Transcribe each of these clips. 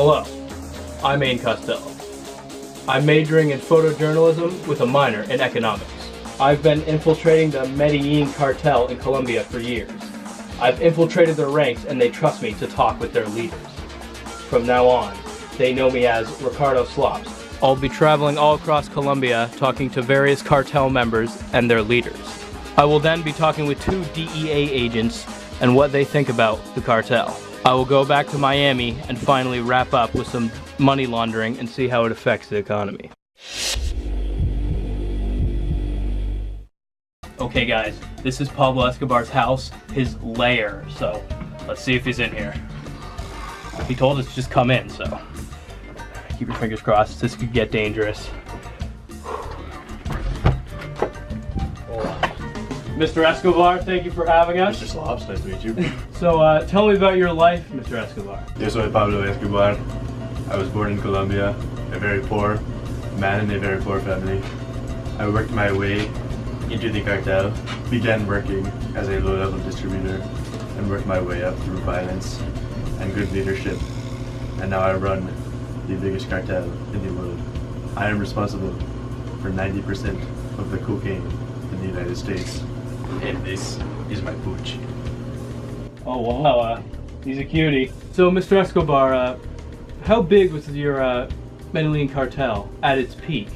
Hello, I'm Ain Costello. I'm majoring in photojournalism with a minor in economics. I've been infiltrating the Medellin cartel in Colombia for years. I've infiltrated their ranks and they trust me to talk with their leaders. From now on, they know me as Ricardo Slops. I'll be traveling all across Colombia talking to various cartel members and their leaders. I will then be talking with 2 DEA agents and what they think about the cartel. I will go back to Miami and finally wrap up with some money laundering and see how it affects the economy. Okay guys, this is Pablo Escobar's house, his lair, so let's see if he's in here. He told us to just come in, so keep your fingers crossed. This could get dangerous. Mr. Escobar, thank you for having us. Mr. Slops, nice to meet you. So tell me about your life, Mr. Escobar. Yo soy Pablo Escobar. I was born in Colombia, a very poor man in a very poor family. I worked my way into the cartel, began working as a low-level distributor, and worked my way up through violence and good leadership. And now I run the biggest cartel in the world. I am responsible for 90% of the cocaine in the United States. And this is my pooch. Oh wow, he's a cutie. So Mr. Escobar, how big was your Medellin cartel at its peak?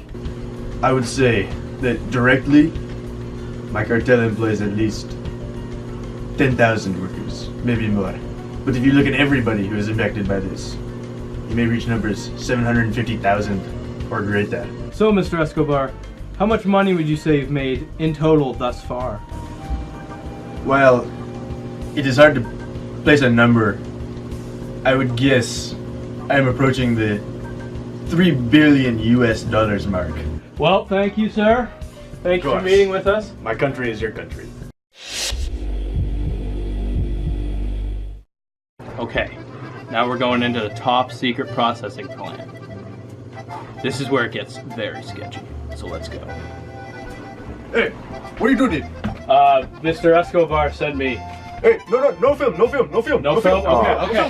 I would say that directly, my cartel employs at least 10,000 workers, maybe more. But if you look at everybody who is affected by this, you may reach numbers 750,000 or greater. So Mr. Escobar, how much money would you say you've made in total thus far? Well, it is hard to place a number. I would guess I am approaching the $3 billion US mark. Well, thank you, sir. Thanks for meeting with us. My country is your country. Okay, now we're going into the top secret processing plant. This is where it gets very sketchy, so let's go. Hey, what are you doing? Mr. Escobar sent me. Hey, no film. No film? Okay,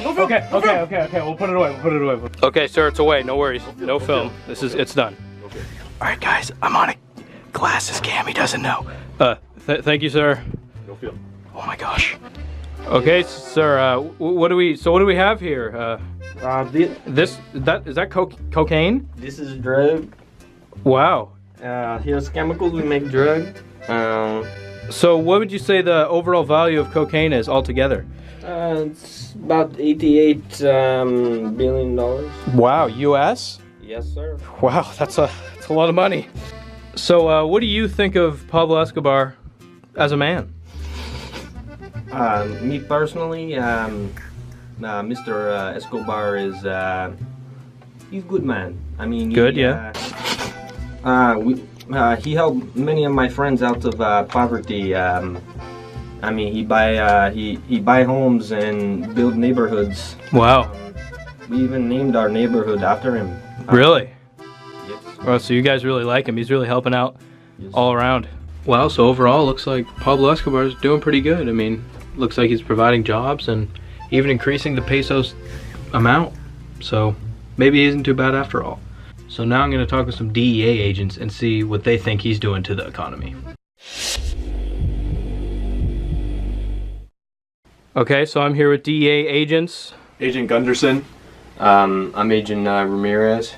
we'll put it away, Okay, sir, it's away, no worries. No film. It's done. Okay. Alright guys, I'm on a glasses cam, he doesn't know. Thank you, sir. No film. Oh my gosh. Okay, sir, what do we have here? Is that cocaine? This is drug. Wow. Here's chemicals we make drug. So what would you say the overall value of cocaine is altogether? It's about $88 billion. Wow, US? Yes, sir. Wow, that's a lot of money. So what do you think of Pablo Escobar as a man? Me personally, Mr. Escobar is he's a good man. I mean, good, yeah. He helped many of my friends out of poverty. I mean, he buy homes and build neighborhoods. Wow. We even named our neighborhood after him. Really? Yes. Well, so you guys really like him. He's really helping out all around. Well, so overall, looks like Pablo Escobar is doing pretty good. I mean, looks like he's providing jobs and even increasing the pesos amount. So maybe he isn't too bad after all. So now I'm going to talk with some DEA agents and see what they think he's doing to the economy. Okay, so I'm here with DEA agents. Agent Gunderson. I'm Agent Ramirez.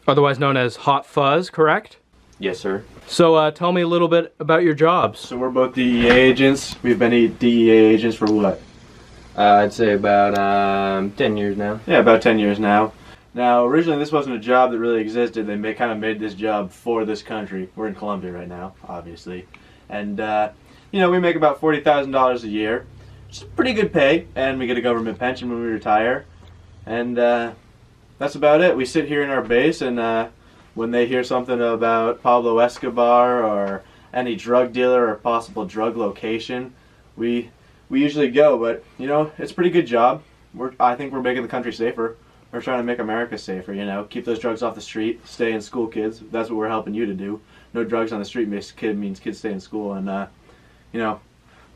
Otherwise known as Hot Fuzz, correct? Yes, sir. So tell me a little bit about your jobs. So we're both DEA agents. We've been DEA agents for what? I'd say about 10 years now. Yeah, about 10 years now. Now, originally this wasn't a job that really existed. They kind of made this job for this country. We're in Colombia right now, obviously. And, you know, we make about $40,000 a year. It's pretty good pay, and we get a government pension when we retire. And that's about it. We sit here in our base, and when they hear something about Pablo Escobar or any drug dealer or possible drug location, we usually go. But, you know, it's a pretty good job. I think we're making the country safer. We're trying to make America safer, you know. Keep those drugs off the street, stay in school, kids. That's what we're helping you to do. No drugs on the street means kids stay in school. And, you know,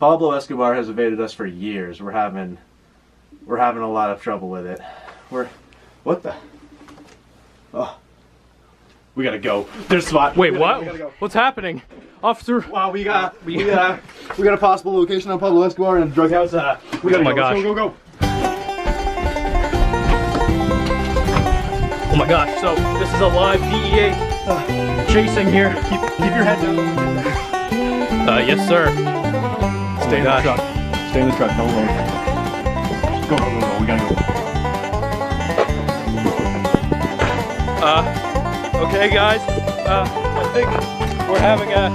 Pablo Escobar has evaded us for years. We're having a lot of trouble with it. What the? Oh. We gotta go. There's SWAT. Wait, We what? gotta go. What's happening? Officer. Wow, we got a possible location on Pablo Escobar and a drug house. We gotta Oh my go. gosh. Let's go. Oh my gosh, so this is a live DEA chasing here. Keep your head down. Yes, sir. Stay in the truck. Stay in the truck. Don't worry. Go. We gotta go. Okay, guys. I think we're having a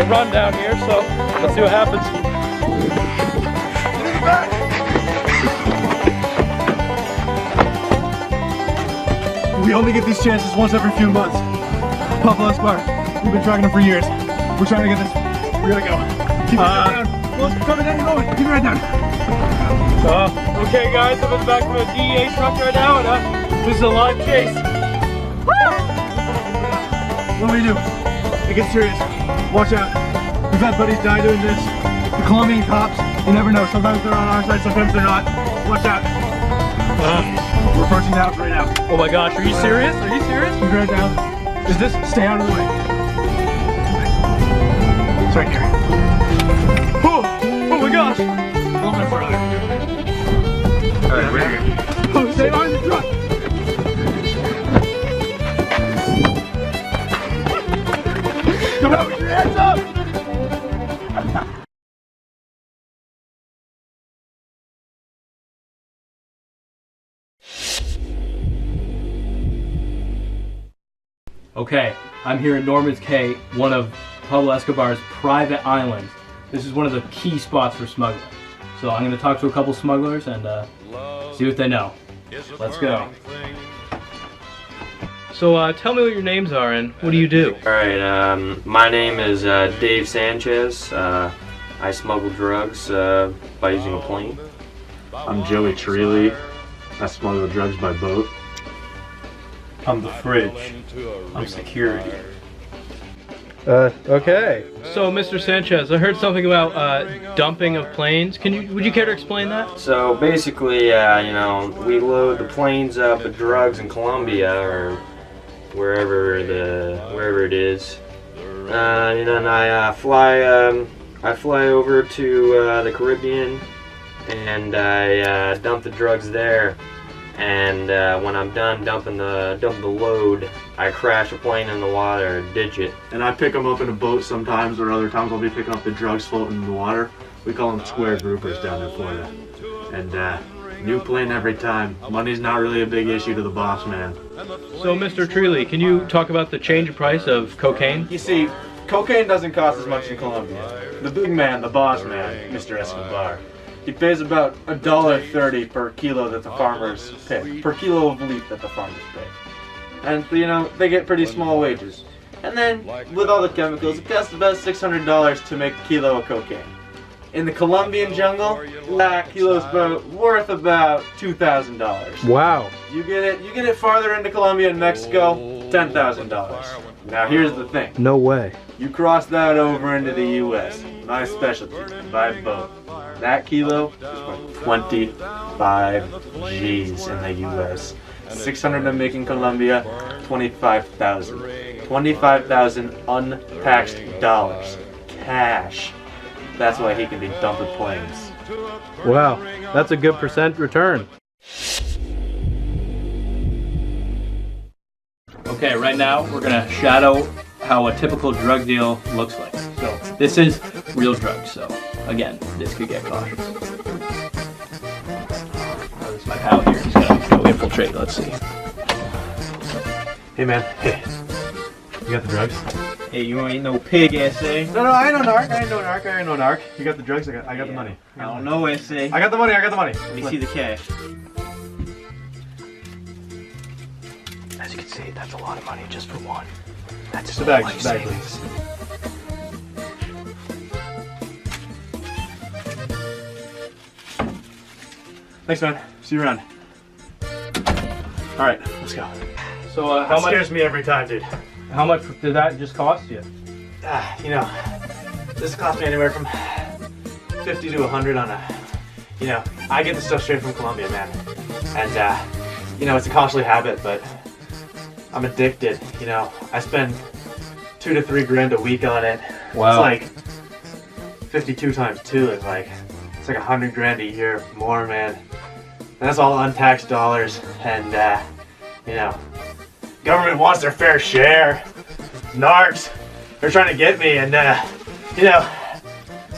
run down here, so let's see what happens. We only get these chances once every few months. Pablo Escobar, we've been tracking him for years. We're trying to get this. We gotta go. Keep your head down. Well, coming down, going. Keep your head down. Okay, guys, I'm in the back of a DEA truck right now, and this is a live chase. What do we do? It gets serious. Watch out. We've had buddies die doing this. The Colombian cops, you never know. Sometimes they're on our side, sometimes they're not. Watch out. We're approaching the house right now. Oh my gosh, are you serious? Are you serious? Keep your head down. Is this? Stay out of the way. It's right here. Oh my gosh. A little bit further. Alright, we're here. Oh, stay behind the truck. Come on, with your hands up! Okay, I'm here in Norman's Cay, one of Pablo Escobar's private islands. This is one of the key spots for smuggling. So I'm going to talk to a couple smugglers and see what they know. Let's go. So tell me what your names are and what do you do? Alright, my name is Dave Sanchez. I smuggle drugs by using a plane. I'm Joey Trilli. I smuggle drugs by boat. I'm the fridge. I'm security. Okay. So Mr. Sanchez, I heard something about dumping of planes. Would you care to explain that? So basically, you know, we load the planes up with drugs in Colombia or wherever it is. You know, and I fly over to the Caribbean and I dump the drugs there. And when I'm done dumping the load, I crash a plane in the water, ditch it. And I pick them up in a boat sometimes, or other times I'll be picking up the drugs floating in the water. We call them square groupers down in Florida. And new plane every time. Money's not really a big issue to the boss man. So Mr. Trilli, can you talk about the change in price of cocaine? You see, cocaine doesn't cost as much in Colombia. The big man, the boss man, Mr. Escobar, he pays about $1.30 per kilo that the farmers pay, per kilo of leaf that the farmers pay. And you know, they get pretty small wages. And then, with all the chemicals, it costs about $600 to make a kilo of cocaine. In the Colombian jungle, that kilo's worth about $2,000. Wow. You get it farther into Colombia and Mexico, $10,000. Now here's the thing. No way. You cross that over into the U.S., my specialty, by boat. That kilo is worth 25 G's in the U.S. 600 to make in Colombia, 25,000. 25,000 untaxed dollars. Cash. That's why he can be dumping planes. Wow, that's a good percent return. Okay, right now we're gonna shadow how a typical drug deal looks like. So this is real drugs, so again, this could get cautious. Oh, this is my pal here, he's gonna go infiltrate, let's see. Hey man, hey. You got the drugs? Hey, you ain't no pig, S.A. No, I ain't no narc. You got the drugs? I got the money. I don't know, S.A. I got the money. Let me see the cash. As you can see, that's a lot of money just for one. That's Just a bag, please. Thanks, man. See you around. All right, let's go. So That how much? scares me every time, dude. How much did that just cost you? You know, this cost me anywhere from 50 to 100 on a. You know, I get the stuff straight from Colombia, man. And you know, it's a costly habit, but I'm addicted. You know, I spend 2 to 3 grand a week on it. Wow. It's like 52 times 2 is like, it's like 100 grand a year more, man. And that's all untaxed dollars, and you know, government wants their fair share. Narcs, they're trying to get me, and you know,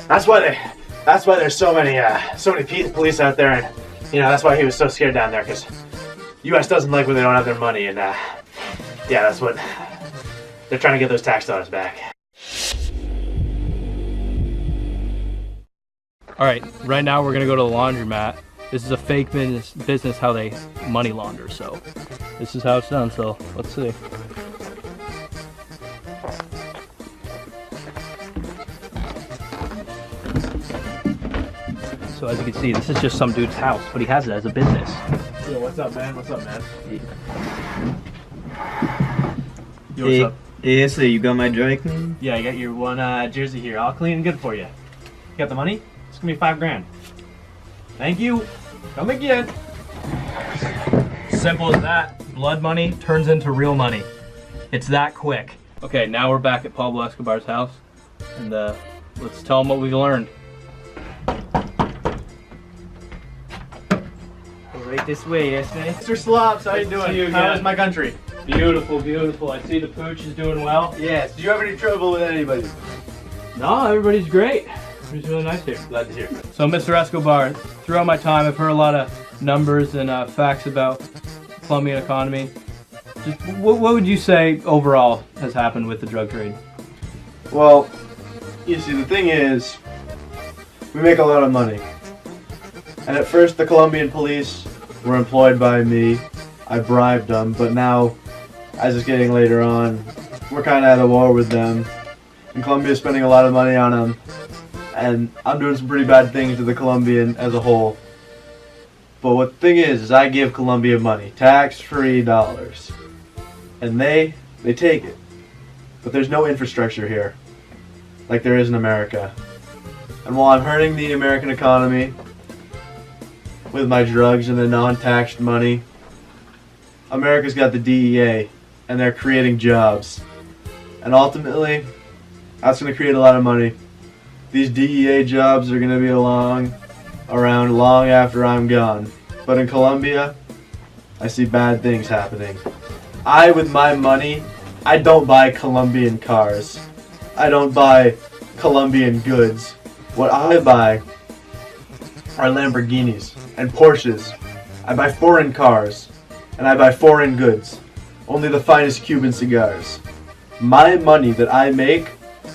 that's why there's so many police out there, and you know, that's why he was so scared down there, because U.S. doesn't like when they don't have their money, and yeah, that's what they're trying to get those tax dollars back. All right, right now we're gonna go to the laundromat. This is a fake business how they money launder, so this is how it's done, so let's see. So as you can see, this is just some dude's house, but he has it as a business. Yo, what's up, man? What's up, man? Yo, Hey, what's up? hey, so you got my dry clean? Yeah, I got your one jersey here, all clean and good for you. You got the money? It's gonna be 5 grand. Thank you. Come again. Simple as that. Blood money turns into real money. It's that quick. Okay, now we're back at Pablo Escobar's house, and let's tell him what we've learned. Right this way, yes, man. Mr. Slops, how you Nice to see you doing? How again. is my country? Beautiful, beautiful. I see the pooch is doing well. Yes. Did you have any trouble with anybody? No, everybody's great. Everybody's really nice here. Glad to hear. So, Mr. Escobar, throughout my time, I've heard a lot of numbers and facts about Colombian economy. Just what would you say overall has happened with the drug trade? Well, you see, the thing is, we make a lot of money. And at first, the Colombian police were employed by me. I bribed them, but now, as it's getting later on, we're kind of at a war with them. And Colombia's spending a lot of money on them. And I'm doing some pretty bad things to the Colombian as a whole. But what the thing is I give Colombia money, tax-free dollars. And they take it. But there's no infrastructure here, like there is in America. And while I'm hurting the American economy with my drugs and the non-taxed money, America's got the DEA, and they're creating jobs. And ultimately, that's going to create a lot of money. These DEA jobs are going to be around long after I'm gone. But in Colombia, I see bad things happening. With my money, I don't buy Colombian cars. I don't buy Colombian goods. What I buy are Lamborghinis and Porsches. I buy foreign cars, and I buy foreign goods. Only the finest Cuban cigars. My money that I make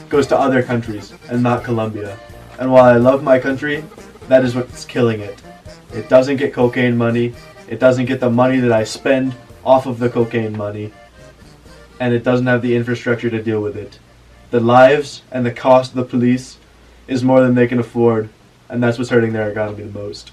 goes to other countries and not Colombia. And while I love my country, that is what's killing it. It doesn't get cocaine money. It doesn't get the money that I spend off of the cocaine money. And it doesn't have the infrastructure to deal with it. The lives and the cost of the police is more than they can afford, and that's what's hurting their economy the most.